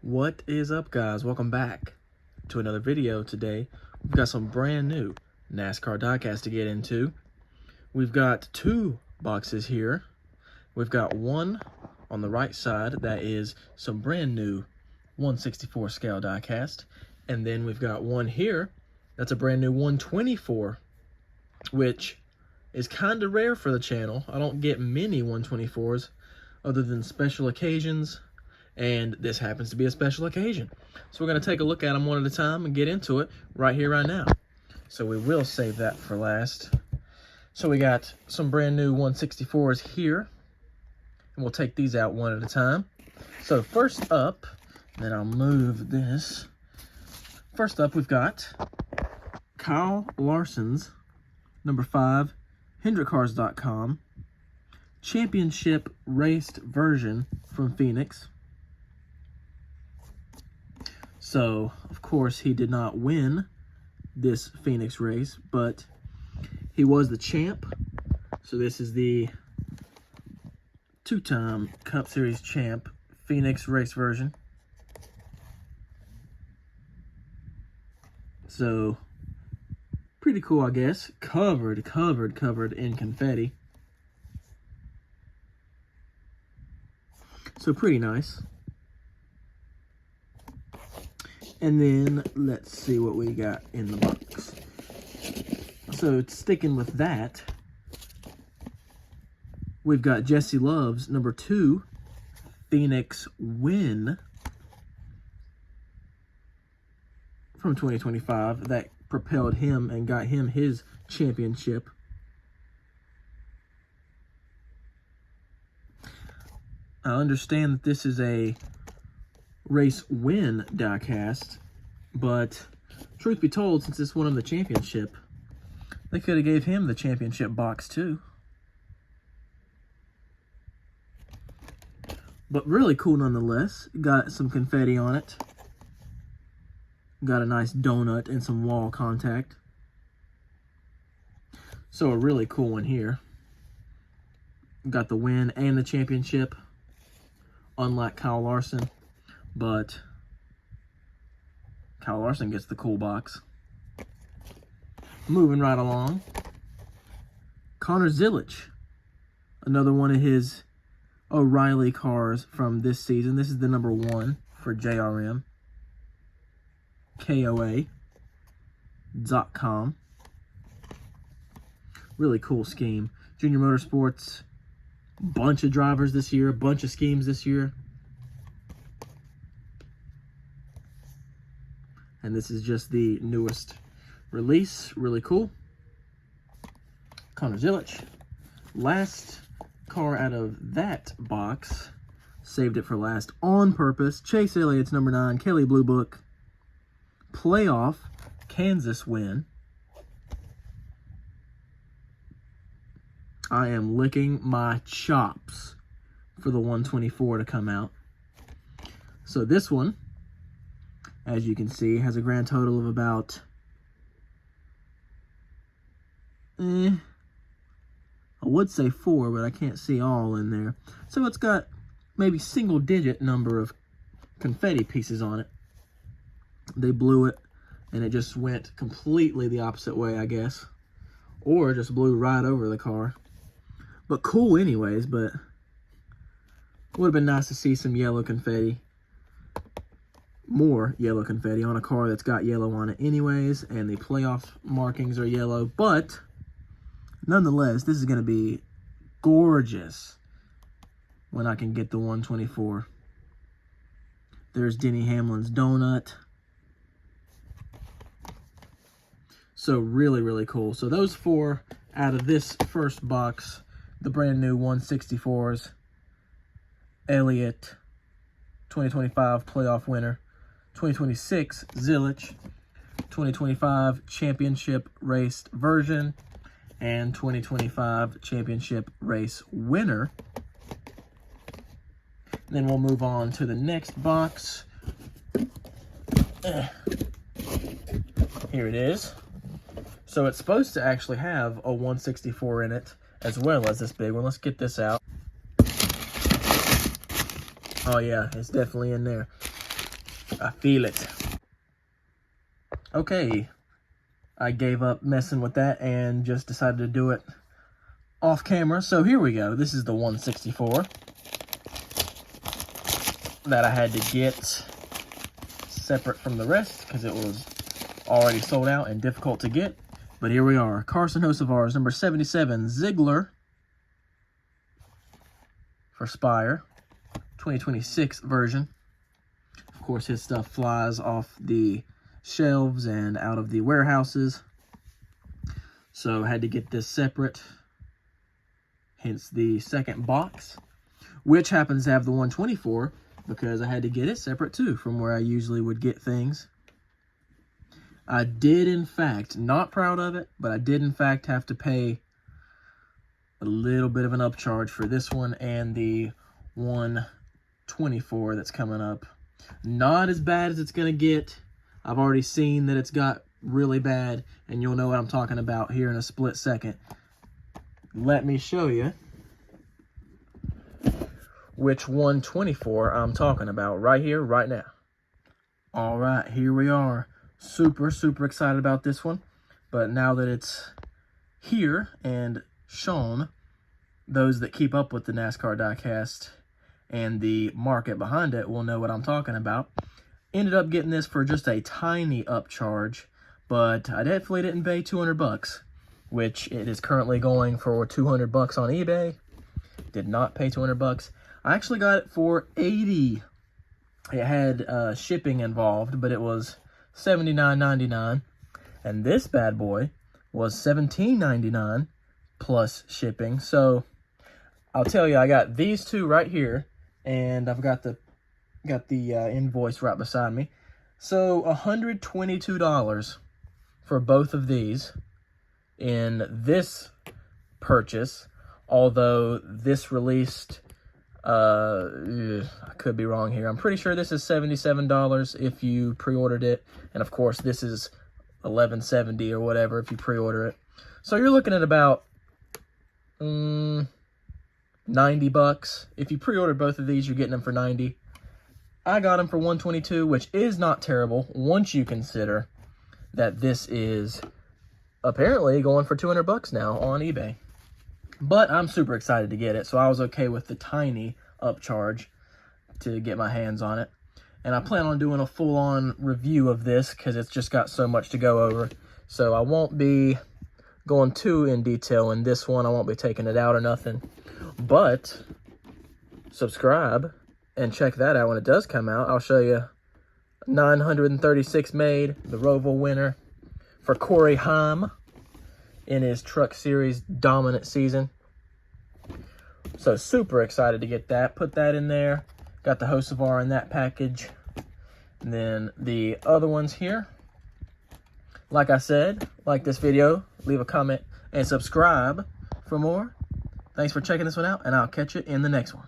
What is up, guys? Welcome back to another video. Today we've got some brand new NASCAR diecast to get into. We've got two boxes here. We've got one on the right side that is some brand new 1/64 scale diecast, and then we've got one here that's a brand new 1/24, which is kind of rare for the channel. I don't get many 1/24s other than special occasions, and this happens to be a special occasion. So we're going to take a look at them one at a time and get into it right here, right now. So we will save that for last. So we got some brand new 1/64s here, and we'll take these out one at a time. So first up, then I'll move this. First up, we've got Kyle Larson's number 5 HendrickCars.com championship raced version from Phoenix. So, of course, he did not win this Phoenix race, but he was the champ. So this is the two-time Cup Series champ Phoenix race version. So, pretty cool, I guess. Covered in confetti. So pretty nice. And then let's see what we got in the box. So sticking with that, we've got Jesse Love's number 2 Phoenix win from 2025 that propelled him and got him his championship. I understand that this is a race win diecast, but truth be told, since this won him the championship, they could have gave him the championship box too. But really cool nonetheless. Got some confetti on it. Got a nice donut and some wall contact. So a really cool one here. Got the win and the championship, unlike Kyle Larson. But Kyle Larson gets the cool box. Moving right along, Connor Zilisch, another one of his O'Reilly cars from this season. This is the number 1 for JRM. KOA.com. Really cool scheme. Junior Motorsports, bunch of drivers this year, bunch of schemes this year. And this is just the newest release. Really cool. Connor Zilisch. Last car out of that box. Saved it for last on purpose. Chase Elliott's number 9 Kelly Blue Book playoff Kansas win. I am licking my chops for the 1/24 to come out. So this one, as you can see, has a grand total of about I would say 4, but I can't see all in there. So it's got maybe single-digit number of confetti pieces on it. They blew it, and it just went completely the opposite way, I guess. Or just blew right over the car. But cool anyways, but would have been nice to see some yellow confetti. More yellow confetti on a car that's got yellow on it anyways, and the playoff markings are yellow. But nonetheless, this is going to be gorgeous when I can get the 1/24. There's Denny Hamlin's donut. So really cool. So those 4 out of this first box, the brand new 1/64s, Elliott, 2025 playoff winner, 2026 Zilisch, 2025 championship raced version, and 2025 championship race winner. And then we'll move on to the next box. Here it is. So it's supposed to actually have a 1/64 in it, as well as this big one. Let's get this out. Oh yeah, it's definitely in there. I feel it. Okay, I gave up messing with that and just decided to do it off camera. So here we go. This is the 164 that I had to get separate from the rest because it was already sold out and difficult to get. But here we are. Carson Hocevar's number 77 Ziegler for Spire, 2026 version. Of course, his stuff flies off the shelves and out of the warehouses. So I had to get this separate, hence the second box, which happens to have the 124 because I had to get it separate too from where I usually would get things. I did, in fact, not proud of it, but I did, in fact, have to pay a little bit of an upcharge for this one and the 124 that's coming up. Not as bad as it's going to get. I've already seen that it's got really bad, and you'll know what I'm talking about here in a split second. Let me show you which 124 I'm talking about right here, right now. All right, here we are. Super excited about this one, but now that it's here and shown, those that keep up with the NASCAR diecast and the market behind it will know what I'm talking about. Ended up getting this for just a tiny upcharge, but I definitely didn't pay 200 bucks, which it is currently going for 200 bucks on eBay. Did not pay 200 bucks. I actually got it for 80. It had shipping involved, but it was $79.99, and this bad boy was $17.99 plus shipping. So I'll tell you, I got these two right here, and I've got the invoice right beside me. So $122 for both of these in this purchase, although this released, I could be wrong here. I'm pretty sure this is $77 if you pre-ordered it. And of course, this is $11.70 or whatever if you pre-order it. So you're looking at about 90 bucks. If you pre-order both of these, you're getting them for 90. I got them for 122, which is not terrible once you consider that this is apparently going for 200 bucks now on eBay. But I'm super excited to get it, so I was okay with the tiny upcharge to get my hands on it. And I plan on doing a full-on review of this because it's just got so much to go over. So I won't be going too in detail in this one. I won't be taking it out or nothing. But subscribe and check that out when it does come out. I'll show you 936 made, the Roval winner for Corey Heim in his Truck Series dominant season. So super excited to get that. Put that in there. Got the Hocevar in that package. And then the other ones here. Like I said, like this video, leave a comment, and subscribe for more. Thanks for checking this one out, and I'll catch you in the next one.